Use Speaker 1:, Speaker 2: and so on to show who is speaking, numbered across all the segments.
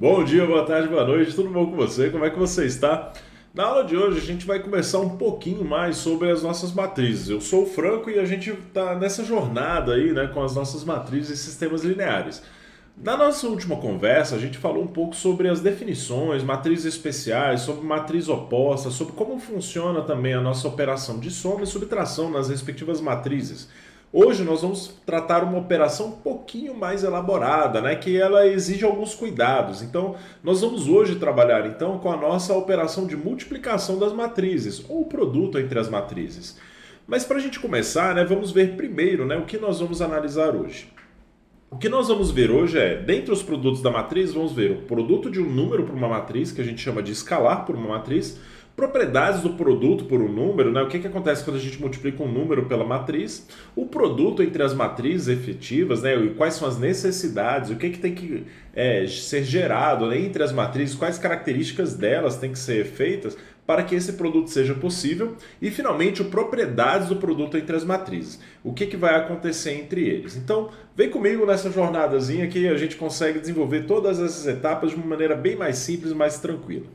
Speaker 1: Bom dia, boa tarde, boa noite, tudo bom com você? Como é que você está? Na aula de hoje a gente vai conversar um pouquinho mais sobre as nossas matrizes. Eu sou o Franco e a gente está nessa jornada aí, né, com as nossas matrizes e sistemas lineares. Na nossa última conversa, a gente falou um pouco sobre as definições, matrizes especiais, sobre matriz oposta, sobre como funciona também a nossa operação de soma e subtração nas respectivas matrizes. Hoje nós vamos tratar uma operação um pouquinho mais elaborada, né, que ela exige alguns cuidados. Então, nós vamos hoje trabalhar então com a nossa operação de multiplicação das matrizes, ou o produto entre as matrizes. Mas para a gente começar, né, vamos ver primeiro, né, o que nós vamos analisar hoje. O que nós vamos ver hoje é, dentre os produtos da matriz, vamos ver o produto de um número por uma matriz, que a gente chama de escalar por uma matriz, propriedades do produto por um número, né? O que acontece quando a gente multiplica um número pela matriz, o produto entre as matrizes efetivas, né? E quais são as necessidades, o que tem que ser gerado, né, entre as matrizes, quais características delas têm que ser feitas para que esse produto seja possível, e finalmente o propriedades do produto entre as matrizes, o que vai acontecer entre eles. Então, vem comigo nessa jornadazinha que a gente consegue desenvolver todas essas etapas de uma maneira bem mais simples e mais tranquila.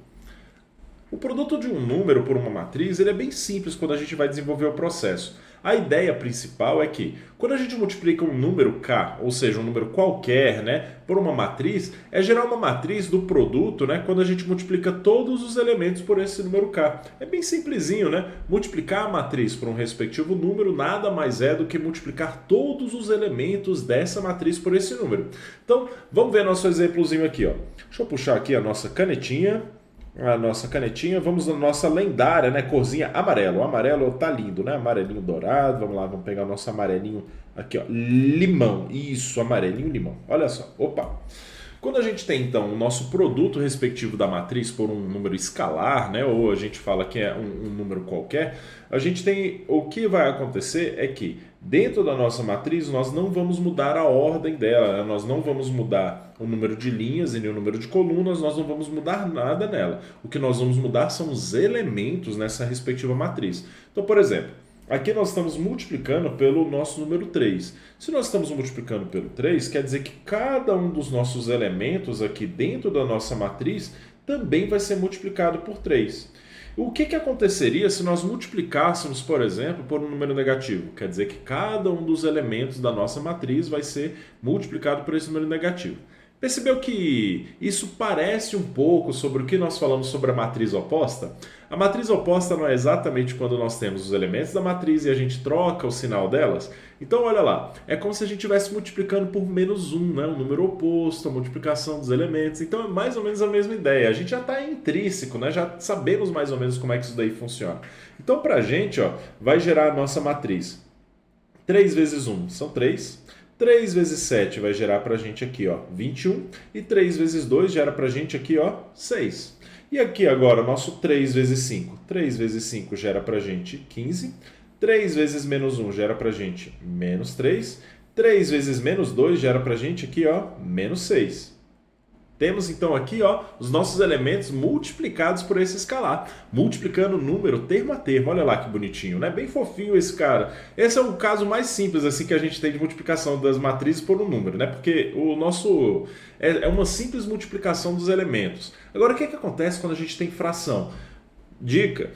Speaker 1: O produto de um número por uma matriz ele é bem simples quando a gente vai desenvolver o processo. A ideia principal é que, quando a gente multiplica um número k, ou seja, um número qualquer, né, por uma matriz, é gerar uma matriz do produto, né, quando a gente multiplica todos os elementos por esse número k. É bem simplesinho, né? Multiplicar a matriz por um respectivo número nada mais é do que multiplicar todos os elementos dessa matriz por esse número. Então, vamos ver nosso exemplozinho aqui, ó. Deixa eu puxar aqui a nossa canetinha. Vamos na nossa lendária, né, corzinha amarelo. O amarelo tá lindo, né? Amarelinho dourado. Vamos lá, vamos pegar o nosso amarelinho aqui, ó, limão. Isso, amarelinho limão. Olha só. Opa. Quando a gente tem então o nosso produto respectivo da matriz por um número escalar, né, ou a gente fala que é um número qualquer, a gente tem o que vai acontecer é que dentro da nossa matriz nós não vamos mudar a ordem dela, né? Nós não vamos mudar o número de linhas e nem o número de colunas, nós não vamos mudar nada nela. O que nós vamos mudar são os elementos nessa respectiva matriz. Então, por exemplo, aqui nós estamos multiplicando pelo nosso número 3. Se nós estamos multiplicando pelo 3, quer dizer que cada um dos nossos elementos aqui dentro da nossa matriz também vai ser multiplicado por 3. O que aconteceria se nós multiplicássemos, por exemplo, por um número negativo? Quer dizer que cada um dos elementos da nossa matriz vai ser multiplicado por esse número negativo. Percebeu que isso parece um pouco sobre o que nós falamos sobre a matriz oposta? A matriz oposta não é exatamente quando nós temos os elementos da matriz e a gente troca o sinal delas? Então, olha lá, é como se a gente estivesse multiplicando por menos 1, né? Um número oposto, a multiplicação dos elementos. Então, é mais ou menos a mesma ideia. A gente já está intrínseco, né? Já sabemos mais ou menos como é que isso daí funciona. Então, para a gente, ó, vai gerar a nossa matriz. 3 vezes 1 são 3. 3 vezes 7 vai gerar para a gente aqui, ó, 21. E 3 vezes 2 gera para a gente aqui, ó, 6. E aqui agora, nosso 3 vezes 5. 3 vezes 5 gera para a gente 15. 3 vezes menos 1 gera para a gente menos 3. 3 vezes menos 2 gera para a gente aqui, ó, menos 6. Temos então aqui, ó, os nossos elementos multiplicados por esse escalar, multiplicando o número termo a termo. Olha lá que bonitinho, né? Bem fofinho esse cara. Esse é o caso mais simples assim que a gente tem de multiplicação das matrizes por um número, né? Porque o nosso é uma simples multiplicação dos elementos. Agora, o que acontece quando a gente tem fração? Dica: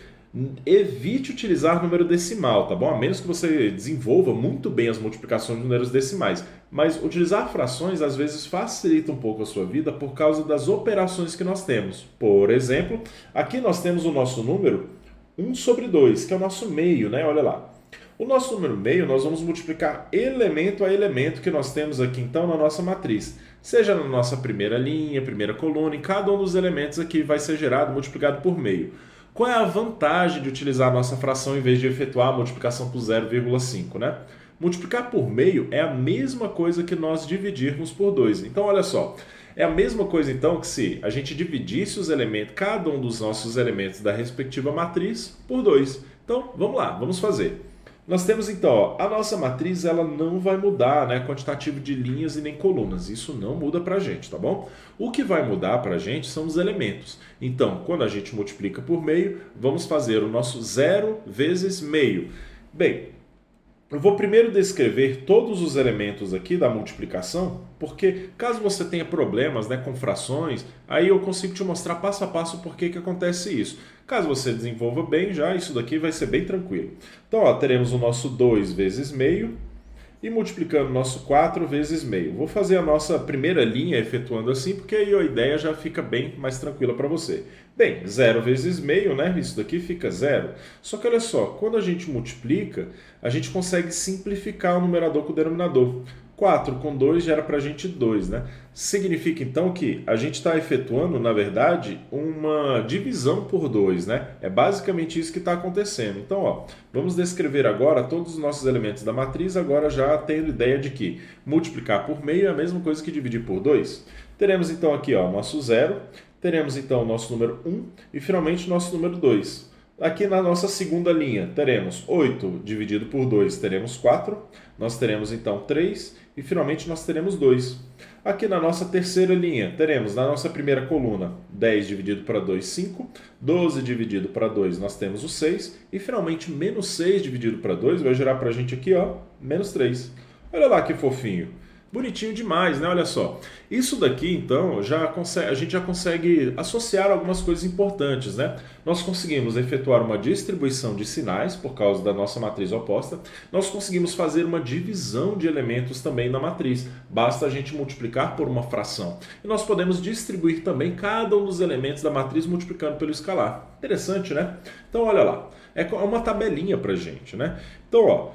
Speaker 1: evite utilizar número decimal, tá bom? A menos que você desenvolva muito bem as multiplicações de números decimais. Mas utilizar frações às vezes facilita um pouco a sua vida por causa das operações que nós temos. Por exemplo, aqui nós temos o nosso número 1 sobre 2, que é o nosso meio, né? Olha lá. O nosso número meio nós vamos multiplicar elemento a elemento que nós temos aqui então na nossa matriz. Seja na nossa primeira linha, primeira coluna, e cada um dos elementos aqui vai ser gerado multiplicado por meio. Qual é a vantagem de utilizar a nossa fração em vez de efetuar a multiplicação por 0,5, né? Multiplicar por meio é a mesma coisa que nós dividirmos por 2. Então, olha só, é a mesma coisa então que se a gente dividisse os elementos, cada um dos nossos elementos da respectiva matriz por 2. Então, vamos lá, vamos fazer. Nós temos então, ó, a nossa matriz ela não vai mudar, né, quantitativo de linhas e nem colunas. Isso não muda para a gente, tá bom? O que vai mudar para a gente são os elementos. Então, quando a gente multiplica por meio, vamos fazer o nosso 0 vezes meio. Bem, Eu vou primeiro descrever todos os elementos aqui da multiplicação, porque caso você tenha problemas, né, com frações, aí eu consigo te mostrar passo a passo por que acontece isso. Caso você desenvolva bem já, isso daqui vai ser bem tranquilo. Então, ó, teremos o nosso 2 vezes meio e multiplicando o nosso 4 vezes meio. Vou fazer a nossa primeira linha efetuando assim, porque aí a ideia já fica bem mais tranquila para você. Bem, 0 vezes meio, né? Isso daqui fica 0. Só que olha só, quando a gente multiplica, a gente consegue simplificar o numerador com o denominador. 4 com 2 gera para a gente 2, né? Significa então que a gente está efetuando, na verdade, uma divisão por 2, né? É basicamente isso que está acontecendo. Então, ó, vamos descrever agora todos os nossos elementos da matriz, agora já tendo ideia de que multiplicar por meio é a mesma coisa que dividir por 2. Teremos então aqui, ó, nosso 0, teremos então o nosso número 1 e finalmente nosso número 2. Aqui na nossa segunda linha, teremos 8 dividido por 2, teremos 4. Nós teremos então 3 e finalmente nós teremos 2. Aqui na nossa terceira linha, teremos na nossa primeira coluna 10 dividido para 2, 5. 12 dividido para 2, nós temos o 6. E finalmente menos 6 dividido para 2 vai gerar para a gente aqui, ó, menos 3. Olha lá que fofinho. Bonitinho demais, né? Olha só. Isso daqui, então, a gente já consegue associar algumas coisas importantes, né? Nós conseguimos efetuar uma distribuição de sinais por causa da nossa matriz oposta. Nós conseguimos fazer uma divisão de elementos também na matriz. Basta a gente multiplicar por uma fração. E nós podemos distribuir também cada um dos elementos da matriz multiplicando pelo escalar. Interessante, né? Então, olha lá. É uma tabelinha pra gente, né? Então, ó,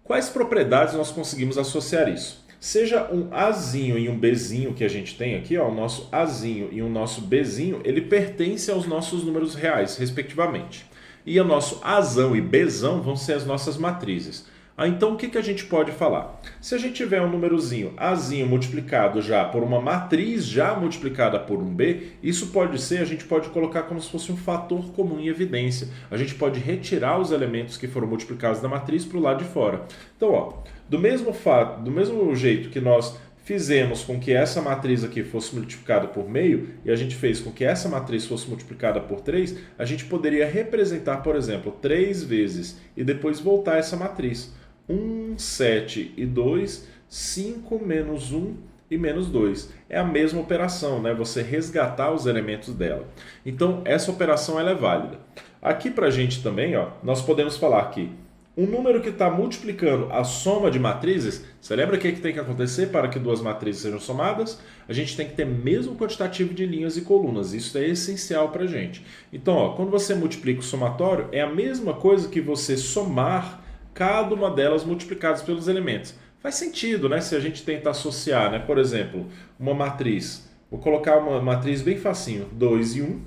Speaker 1: quais propriedades nós conseguimos associar isso? Seja um Azinho e um Bzinho que a gente tem aqui, ó, o nosso Azinho e o nosso Bzinho, ele pertence aos nossos números reais, respectivamente. E o nosso Azão e Bzão vão ser as nossas matrizes. Então, o que a gente pode falar? Se a gente tiver um númerozinho Azinho multiplicado já por uma matriz já multiplicada por um B, isso pode ser, a gente pode colocar como se fosse um fator comum em evidência. A gente pode retirar os elementos que foram multiplicados da matriz para o lado de fora. Então, ó, do mesmo jeito que nós fizemos com que essa matriz aqui fosse multiplicada por meio e a gente fez com que essa matriz fosse multiplicada por 3, a gente poderia representar, por exemplo, 3 vezes e depois voltar essa matriz. 1, 7 e 2, 5 menos 1 e menos 2. É a mesma operação, né? Você resgatar os elementos dela. Então, essa operação ela é válida. Aqui para a gente também, ó, nós podemos falar que um número que está multiplicando a soma de matrizes, você lembra o que tem que acontecer para que duas matrizes sejam somadas? A gente tem que ter mesmo quantitativo de linhas e colunas, isso é essencial para a gente. Então, ó, quando você multiplica o somatório, é a mesma coisa que você somar cada uma delas multiplicadas pelos elementos. Faz sentido, né? Se a gente tenta associar, né? Por exemplo, uma matriz, vou colocar uma matriz bem facinho, 2 e 1,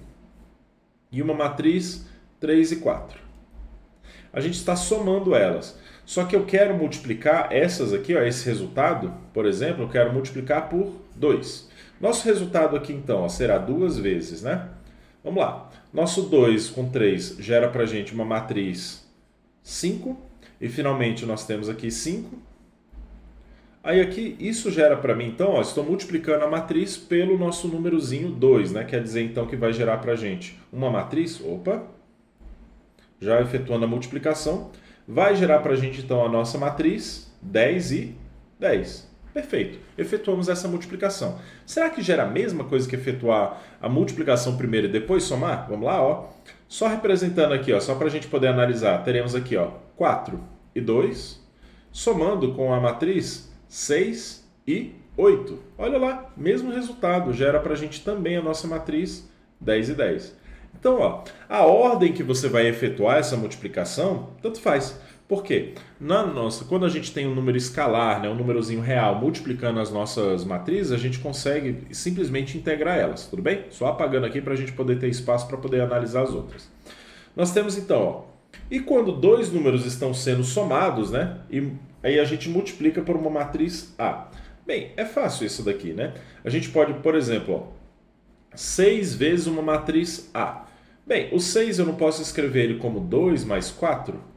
Speaker 1: e uma matriz 3 e 4. A gente está somando elas. Só que eu quero multiplicar essas aqui, ó, esse resultado, por exemplo, eu quero multiplicar por 2. Nosso resultado aqui, então, ó, será 2 vezes, né? Vamos lá. Nosso 2 com 3 gera para a gente uma matriz 5. E finalmente nós temos aqui 5. Aí aqui, isso gera para mim, então, ó, estou multiplicando a matriz pelo nosso númerozinho 2, né? Quer dizer, então, que vai gerar para a gente uma matriz, opa, já efetuando a multiplicação, vai gerar para a gente, então, a nossa matriz 10 e 10. Perfeito, efetuamos essa multiplicação. Será que gera a mesma coisa que efetuar a multiplicação primeiro e depois somar? Vamos lá, ó. Só representando aqui, ó, só para a gente poder analisar, teremos aqui, ó, 4 e 2, somando com a matriz 6 e 8. Olha lá, mesmo resultado, gera para a gente também a nossa matriz 10 e 10. Então, ó, a ordem que você vai efetuar essa multiplicação, tanto faz. Por quê? Quando a gente tem um número escalar, né, um númerozinho real, multiplicando as nossas matrizes, a gente consegue simplesmente integrar elas, tudo bem? Só apagando aqui para a gente poder ter espaço para poder analisar as outras. Nós temos então, ó, e quando dois números estão sendo somados, né, e aí a gente multiplica por uma matriz A. Bem, é fácil isso daqui, né? A gente pode, por exemplo, ó, 6 vezes uma matriz A. Bem, o 6 eu não posso escrever ele como 2 mais 4?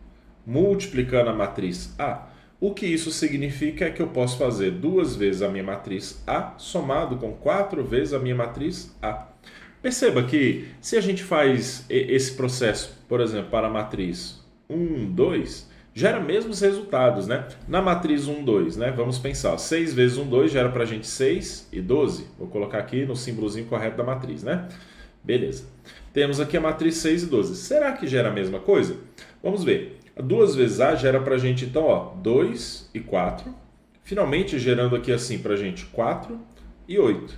Speaker 1: Multiplicando a matriz A. O que isso significa é que eu posso fazer 2 vezes a minha matriz A somado com 4 vezes a minha matriz A. Perceba que se a gente faz esse processo, por exemplo, para a matriz 1, 2, gera mesmos resultados, né? Na matriz 1, 2, né? Vamos pensar, 6 vezes 1, 2 gera pra gente 6 e 12. Vou colocar aqui no símbolozinho correto da matriz, né? Beleza. Temos aqui a matriz 6 e 12. Será que gera a mesma coisa? Vamos ver. 2 vezes A gera pra gente, então, ó, 2 e 4. Finalmente, gerando aqui assim pra gente 4 e 8.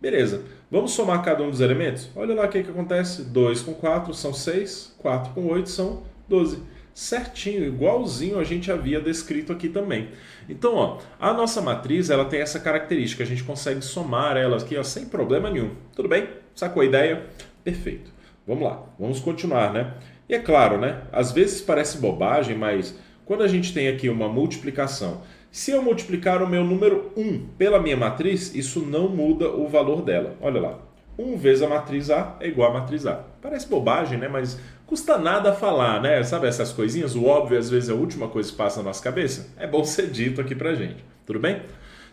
Speaker 1: Beleza. Vamos somar cada um dos elementos? Olha lá o que acontece. 2 com 4 são 6, 4 com 8 são 12. Certinho, igualzinho a gente havia descrito aqui também. Então, ó, a nossa matriz ela tem essa característica, a gente consegue somar ela aqui ó, sem problema nenhum. Tudo bem? Sacou a ideia? Perfeito. Vamos lá, vamos continuar, né? E é claro, né? Às vezes parece bobagem, mas quando a gente tem aqui uma multiplicação, se eu multiplicar o meu número 1 pela minha matriz, isso não muda o valor dela. Olha lá. 1 vezes a matriz A é igual a matriz A. Parece bobagem, né? Mas custa nada falar, né? Sabe essas coisinhas? O óbvio, às vezes, é a última coisa que passa na nossa cabeça. É bom ser dito aqui pra gente. Tudo bem?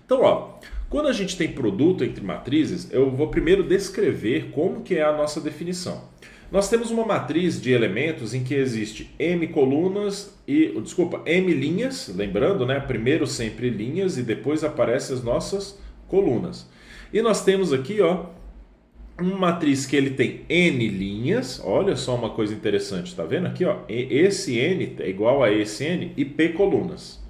Speaker 1: Então, ó, quando a gente tem produto entre matrizes, eu vou primeiro descrever como que é a nossa definição. Nós temos uma matriz de elementos em que existe m colunas m linhas, lembrando, né? Primeiro sempre linhas e depois aparecem as nossas colunas. E nós temos aqui, ó, uma matriz que ele tem n linhas, olha só uma coisa interessante, tá vendo aqui, ó? Esse n é igual a esse n e p colunas.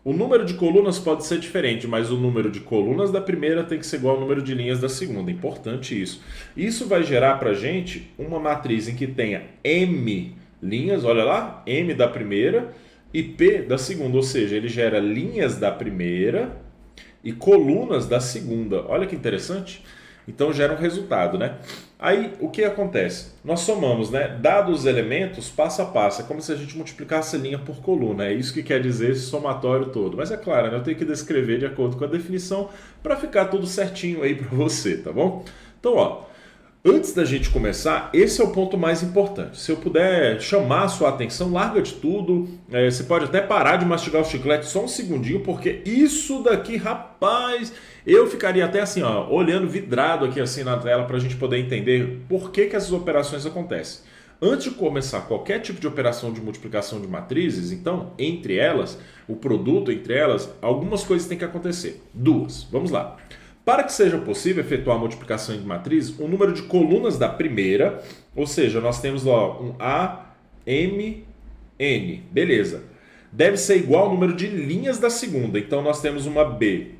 Speaker 1: O número de colunas pode ser diferente, mas o número de colunas da primeira tem que ser igual ao número de linhas da segunda. Importante isso. Isso vai gerar para a gente uma matriz em que tenha m linhas, olha lá, m da primeira e p da segunda. Ou seja, ele gera linhas da primeira e colunas da segunda. Olha que interessante. Então gera um resultado, né? Aí o que acontece? Nós somamos, né? Dados os elementos passo a passo. É como se a gente multiplicasse linha por coluna. É isso que quer dizer esse somatório todo. Mas é claro, né? Eu tenho que descrever de acordo com a definição para ficar tudo certinho aí para você, tá bom? Então, ó, antes da gente começar, esse é o ponto mais importante. Se eu puder chamar a sua atenção, larga de tudo. Você pode até parar de mastigar o chiclete só um segundinho, porque isso daqui, rapaz, eu ficaria até assim, ó, olhando vidrado aqui assim na tela para a gente poder entender por que essas operações acontecem. Antes de começar qualquer tipo de operação de multiplicação de matrizes, então, entre elas, o produto entre elas, algumas coisas têm que acontecer. Duas. Vamos lá. Para que seja possível efetuar a multiplicação de matriz, o número de colunas da primeira, ou seja, nós temos ó, um A, M, N, beleza, deve ser igual ao número de linhas da segunda. Então nós temos uma B,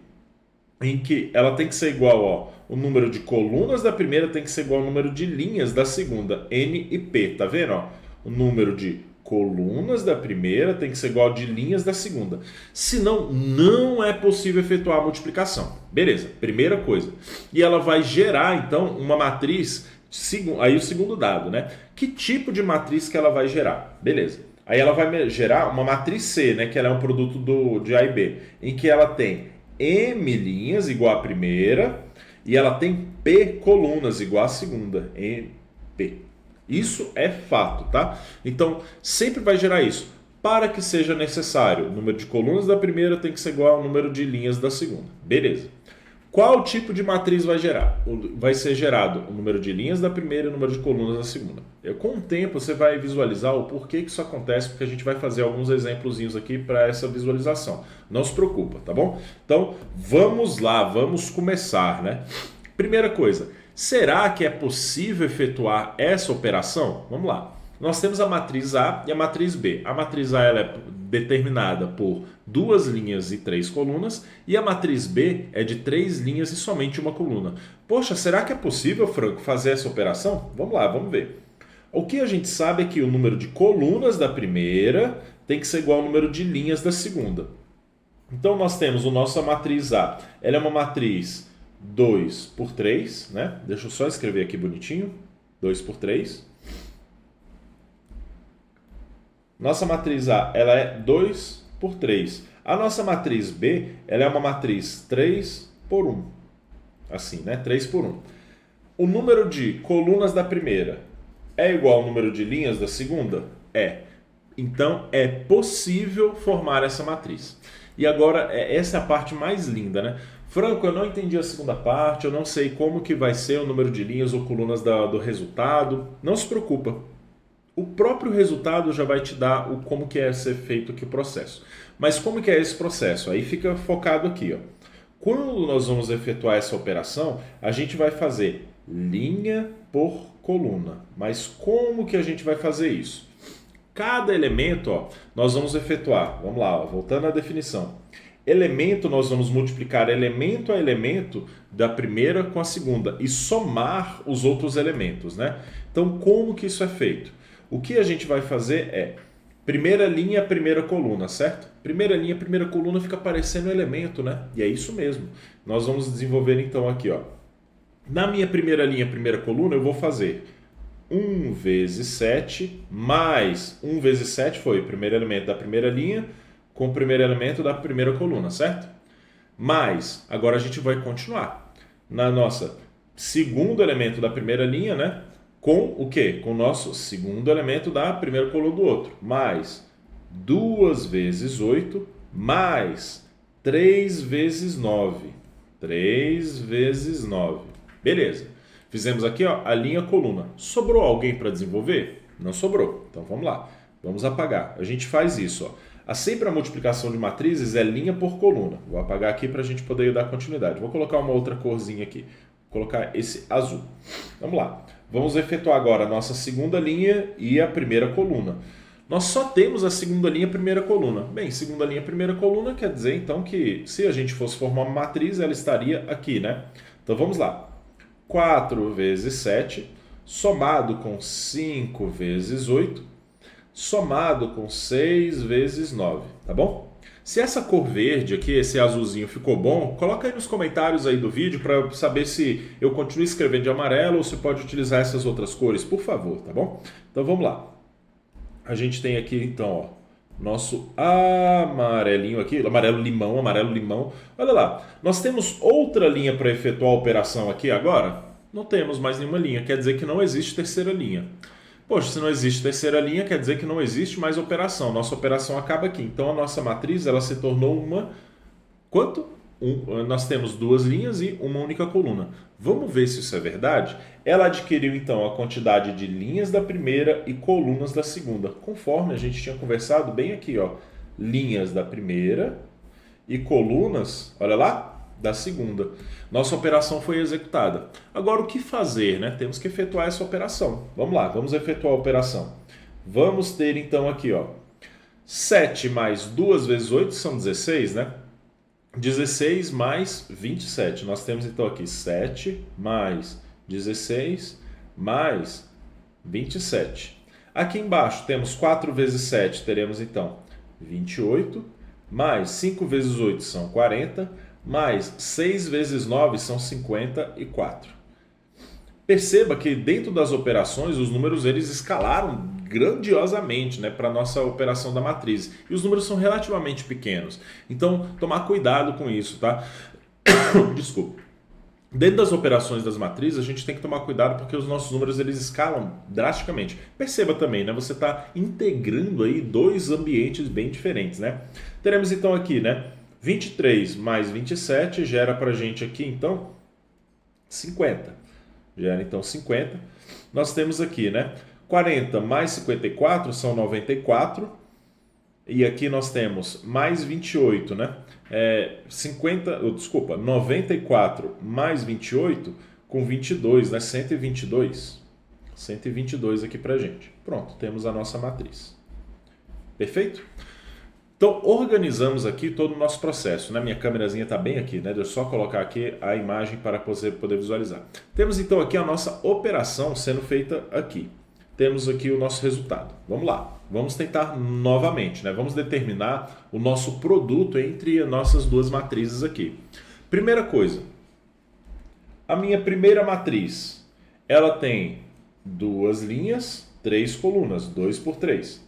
Speaker 1: em que ela tem que ser igual, ó, o número de colunas da primeira tem que ser igual ao número de linhas da segunda, N e P, tá vendo? Ó? O número de colunas da primeira tem que ser igual de linhas da segunda. Senão, não é possível efetuar a multiplicação. Beleza, primeira coisa. E ela vai gerar, então, uma matriz, aí o segundo dado, né? Que tipo de matriz que ela vai gerar? Beleza. Aí ela vai gerar uma matriz C, né? Que ela é um produto de A e B, em que ela tem M linhas igual à primeira e ela tem P colunas igual à segunda. P. Isso é fato, tá? Então, sempre vai gerar isso. Para que seja necessário, o número de colunas da primeira tem que ser igual ao número de linhas da segunda. Beleza. Qual tipo de matriz vai gerar? Vai ser gerado o número de linhas da primeira e o número de colunas da segunda. Com o tempo, você vai visualizar o porquê que isso acontece, porque a gente vai fazer alguns exemplozinhos aqui para essa visualização. Não se preocupa, tá bom? Então, vamos lá, vamos começar, né? Primeira coisa, será que é possível efetuar essa operação? Vamos lá. Nós temos a matriz A e a matriz B. A matriz A ela é determinada por 2 linhas e 3 colunas e a matriz B é de 3 linhas e somente uma coluna. Poxa, será que é possível, Franco, fazer essa operação? Vamos lá, vamos ver. O que a gente sabe é que o número de colunas da primeira tem que ser igual ao número de linhas da segunda. Então nós temos a nossa matriz A. Ela é uma matriz 2 por 3, né? Deixa eu só escrever aqui bonitinho. 2 por 3. Nossa matriz A, ela é 2 por 3. A nossa matriz B, ela é uma matriz 3 por 1. Assim, né? 3 por 1. O número de colunas da primeira é igual ao número de linhas da segunda? É. Então, é possível formar essa matriz. E agora, essa é a parte mais linda, né? Franco, eu não entendi a segunda parte, eu não sei como que vai ser o número de linhas ou colunas do resultado. Não se preocupa. O próprio resultado já vai te dar como que é ser feito aqui o processo. Mas como que é esse processo? Aí fica focado aqui, ó. Quando nós vamos efetuar essa operação, a gente vai fazer linha por coluna. Mas como que a gente vai fazer isso? Cada elemento, ó, nós vamos efetuar. Vamos lá, ó, voltando à definição. Elemento, nós vamos multiplicar elemento a elemento da primeira com a segunda e somar os outros elementos, né? Então, como que isso é feito? O que a gente vai fazer é primeira linha, primeira coluna, certo? Primeira linha, primeira coluna fica parecendo elemento, né? E é isso mesmo. Nós vamos desenvolver então aqui, ó. Na minha primeira linha, primeira coluna, eu vou fazer 1 vezes 7 mais 1 vezes 7 foi o primeiro elemento da primeira linha com o primeiro elemento da primeira coluna, certo? Mas, agora a gente vai continuar. Na nossa segundo elemento da primeira linha, né? Com o quê? Com o nosso segundo elemento da primeira coluna do outro. Mais 2 vezes 8, mais 3 vezes 9. 3 vezes 9. Beleza. Fizemos aqui, ó, a linha coluna. Sobrou alguém para desenvolver? Não sobrou. Então vamos lá. Vamos apagar. A gente faz isso, ó. Sempre a multiplicação de matrizes é linha por coluna. Vou apagar aqui para a gente poder dar continuidade. Vou colocar uma outra corzinha aqui. Vou colocar esse azul. Vamos lá. Vamos efetuar agora a nossa segunda linha e a primeira coluna. Nós só temos a segunda linha e a primeira coluna. Bem, segunda linha e primeira coluna quer dizer então que se a gente fosse formar uma matriz, ela estaria aqui, né? Então vamos lá. 4 vezes 7, somado com 5 vezes 8, somado com 6 vezes 9, tá bom? Se essa cor verde aqui, esse azulzinho ficou bom, coloca aí nos comentários aí do vídeo para saber se eu continuo escrevendo de amarelo ou se pode utilizar essas outras cores, por favor, tá bom? Então vamos lá. A gente tem aqui então, ó, nosso amarelinho aqui, amarelo limão. Olha lá, nós temos outra linha para efetuar a operação aqui agora? Não temos mais nenhuma linha, quer dizer que não existe terceira linha. Poxa, se não existe terceira linha, quer dizer que não existe mais operação. Nossa operação acaba aqui. Então, a nossa matriz ela se tornou uma... Quanto? Nós temos 2 linhas e uma única coluna. Vamos ver se isso é verdade? Ela adquiriu, então, a quantidade de linhas da primeira e colunas da segunda, conforme a gente tinha conversado bem aqui, ó. Linhas da primeira e colunas, olha lá, da segunda. Nossa operação foi executada. Agora, o que fazer, né? Temos que efetuar essa operação. Vamos lá, vamos efetuar a operação. Vamos ter, então, aqui, ó, 7 mais 2 vezes 8 são 16, né? 16 mais 27. Nós temos, então, aqui 7 mais 16 mais 27. Aqui embaixo temos 4 vezes 7, teremos, então, 28, mais 5 vezes 8 são 40, mais 6 vezes 9 são 54. Perceba que dentro das operações os números eles escalaram grandiosamente, né, para a nossa operação da matriz. E os números são relativamente pequenos. Então, tomar cuidado com isso, tá? Desculpa. Dentro das operações das matrizes, a gente tem que tomar cuidado porque os nossos números eles escalam drasticamente. Perceba também, né? Você está integrando aí 2 ambientes bem diferentes, né? Teremos então aqui, né? 23 mais 27 gera para a gente aqui, então, 50. Gera, então, 50. Nós temos aqui, né? 40 mais 54 são 94. E aqui nós temos mais 28, né? 94 mais 28 com 22, né? 122. 122 aqui para a gente. Pronto, temos a nossa matriz. Perfeito? Então, organizamos aqui todo o nosso processo, né? Minha câmerazinha está bem aqui, né? Deixa eu só colocar aqui a imagem para você poder visualizar. Temos, então, aqui a nossa operação sendo feita aqui. Temos aqui o nosso resultado. Vamos lá. Vamos tentar novamente, né? Vamos determinar o nosso produto entre as nossas 2 matrizes aqui. Primeira coisa. A minha primeira matriz, ela tem 2 linhas, 3 colunas, 2 por 3.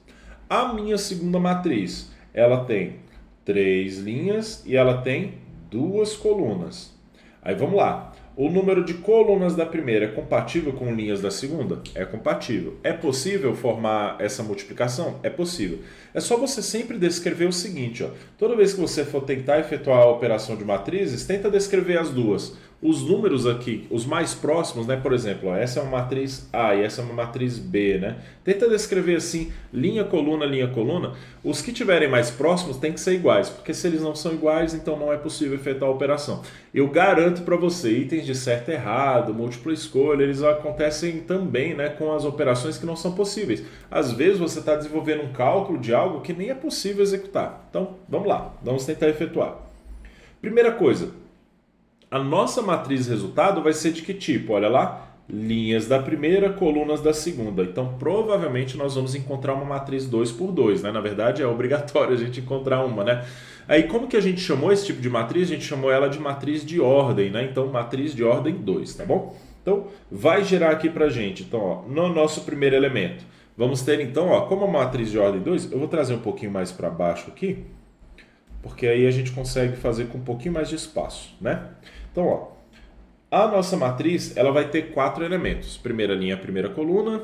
Speaker 1: A minha segunda matriz, ela tem 3 linhas e ela tem 2 colunas. Aí vamos lá. O número de colunas da primeira é compatível com linhas da segunda? É compatível. É possível formar essa multiplicação? É possível. É só você sempre descrever o seguinte, ó. Toda vez que você for tentar efetuar a operação de matrizes, tenta descrever as duas. os números aqui, os mais próximos, né? Por exemplo, ó, essa é uma matriz A e essa é uma matriz B, né? Tenta descrever assim, linha, coluna. Os que tiverem mais próximos têm que ser iguais, porque se eles não são iguais, então não é possível efetuar a operação. Eu garanto para você, itens de certo e errado, múltipla escolha, eles acontecem também, né, com as operações que não são possíveis. Às vezes você está desenvolvendo um cálculo de algo que nem é possível executar. Então, vamos lá, vamos tentar efetuar. Primeira coisa, a nossa matriz resultado vai ser de que tipo? Olha lá, linhas da primeira, colunas da segunda. Então, provavelmente nós vamos encontrar uma matriz 2 por 2, né? Na verdade, é obrigatório a gente encontrar uma, né? Aí, como que a gente chamou esse tipo de matriz? A gente chamou ela de matriz de ordem, né? Então, matriz de ordem 2, tá bom? Então, vai gerar aqui pra gente. Então, ó, no nosso primeiro elemento, vamos ter, então, ó, como uma matriz de ordem 2, eu vou trazer um pouquinho mais para baixo aqui, porque aí a gente consegue fazer com um pouquinho mais de espaço, né? Então, ó, a nossa matriz, ela vai ter 4 elementos. Primeira linha, primeira coluna.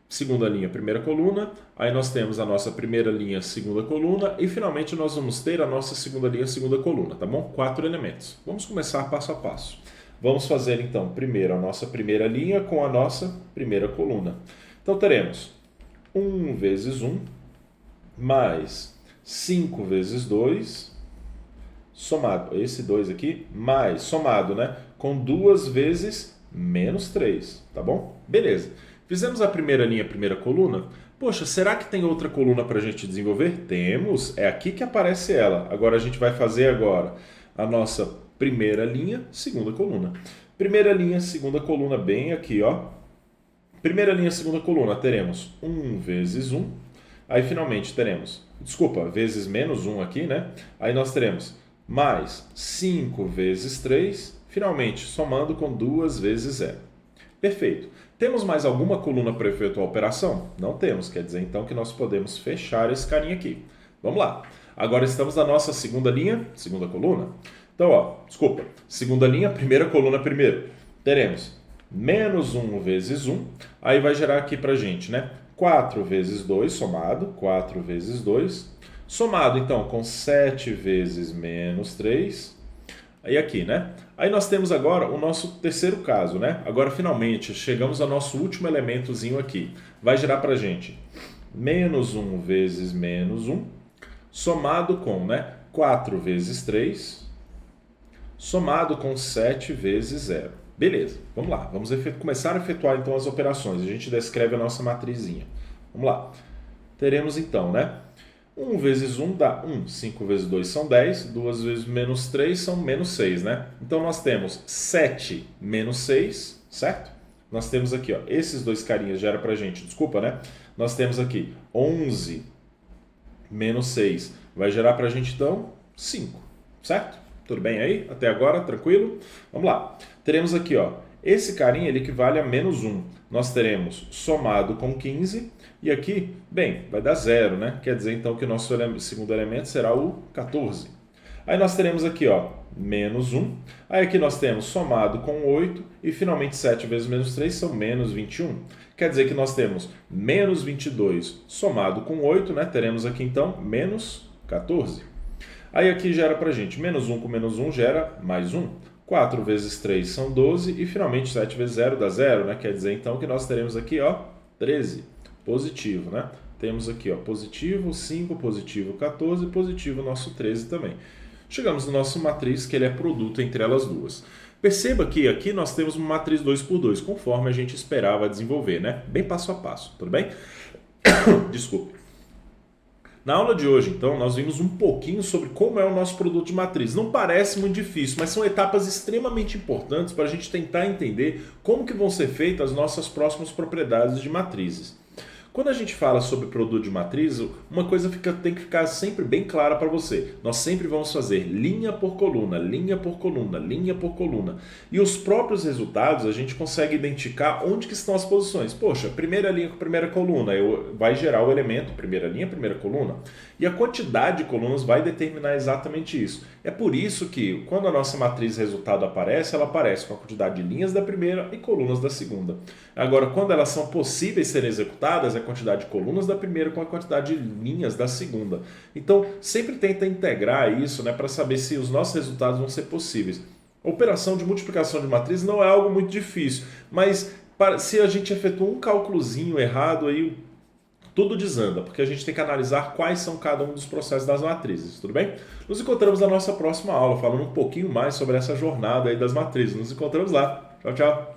Speaker 1: Segunda linha, primeira coluna. Aí nós temos a nossa primeira linha, segunda coluna. E finalmente nós vamos ter a nossa segunda linha, segunda coluna, tá bom? 4 elementos. Vamos começar passo a passo. Vamos fazer então primeiro a nossa primeira linha com a nossa primeira coluna. Então teremos 1 vezes 1 mais 5 vezes 2, somado, esse 2 aqui, mais, somado, né, com 2 vezes menos 3, tá bom? Beleza. Fizemos a primeira linha, a primeira coluna. Poxa, será que tem outra coluna para a gente desenvolver? Temos, é aqui que aparece ela. Agora a gente vai fazer agora a nossa primeira linha, segunda coluna. Primeira linha, segunda coluna, bem aqui, ó. Primeira linha, segunda coluna, teremos 1 vezes 1. Aí, finalmente, teremos, vezes menos 1 aqui, né? Aí nós teremos mais 5 vezes 3, finalmente, somando com 2 vezes 0. Perfeito. Temos mais alguma coluna para efetuar a operação? Não temos, quer dizer, então, que nós podemos fechar esse carinha aqui. Vamos lá. Agora estamos na nossa segunda linha, segunda coluna. Então, ó, segunda linha, primeira coluna primeiro. Teremos menos 1 vezes 1, aí vai gerar aqui pra gente, né? 4 vezes 2, somado, 4 vezes 2, somado então com 7 vezes menos 3, aí aqui, né? Aí nós temos agora o nosso terceiro caso, né? Agora finalmente chegamos ao nosso último elementozinho aqui. Vai gerar pra gente menos 1 vezes menos 1, somado com, né? 4 vezes 3, somado com 7 vezes 0. Beleza, vamos lá. Vamos começar a efetuar então as operações. A gente descreve a nossa matrizinha. Vamos lá. Teremos então, né? 1 vezes 1 dá 1. 5 vezes 2 são 10. 2 vezes menos 3 são menos 6, né? Então nós temos 7 menos 6, certo? Nós temos aqui, ó, esses dois carinhas gera pra gente, desculpa, né? Nós temos aqui 11 menos 6. Vai gerar pra gente então 5, certo? Tudo bem aí? Até agora, tranquilo? Vamos lá. Teremos aqui, ó, esse carinha ele equivale a menos 1. Nós teremos somado com 15 e aqui, bem, vai dar 0, né? Quer dizer então que o nosso segundo elemento será o 14. Aí nós teremos aqui, ó, menos 1. Aí aqui nós temos somado com 8 e finalmente 7 vezes menos 3 são menos 21. Quer dizer que nós temos menos 22 somado com 8, né? Teremos aqui então menos 14. Aí aqui gera pra gente menos 1 com menos 1 gera mais 1. 4 vezes 3 são 12 e finalmente 7 vezes 0 dá 0, né? Quer dizer então que nós teremos aqui, ó, 13. Positivo, né? Temos aqui, ó, positivo 5, positivo 14, positivo nosso 13 também. Chegamos no nosso matriz que ele é produto entre elas duas. Perceba que aqui nós temos uma matriz 2 por 2, conforme a gente esperava desenvolver, né? Bem passo a passo, tudo bem? Desculpe. Na aula de hoje, então, nós vimos um pouquinho sobre como é o nosso produto de matriz. Não parece muito difícil, mas são etapas extremamente importantes para a gente tentar entender como que vão ser feitas as nossas próximas propriedades de matrizes. Quando a gente fala sobre produto de matriz, uma coisa tem que ficar sempre bem clara para você. Nós sempre vamos fazer linha por coluna, linha por coluna, linha por coluna. E os próprios resultados a gente consegue identificar onde que estão as posições. Poxa, primeira linha com primeira coluna, vai gerar o elemento primeira linha, primeira coluna. E a quantidade de colunas vai determinar exatamente isso. É por isso que quando a nossa matriz resultado aparece, ela aparece com a quantidade de linhas da primeira e colunas da segunda. Agora, quando elas são possíveis serem executadas, é a quantidade de colunas da primeira com a quantidade de linhas da segunda. Então, sempre tenta integrar isso, né, para saber se os nossos resultados vão ser possíveis. A operação de multiplicação de matriz não é algo muito difícil, mas se a gente efetua um cálculozinho errado, aí tudo desanda, porque a gente tem que analisar quais são cada um dos processos das matrizes, tudo bem? Nos encontramos na nossa próxima aula, falando um pouquinho mais sobre essa jornada aí das matrizes. Nos encontramos lá. Tchau, tchau.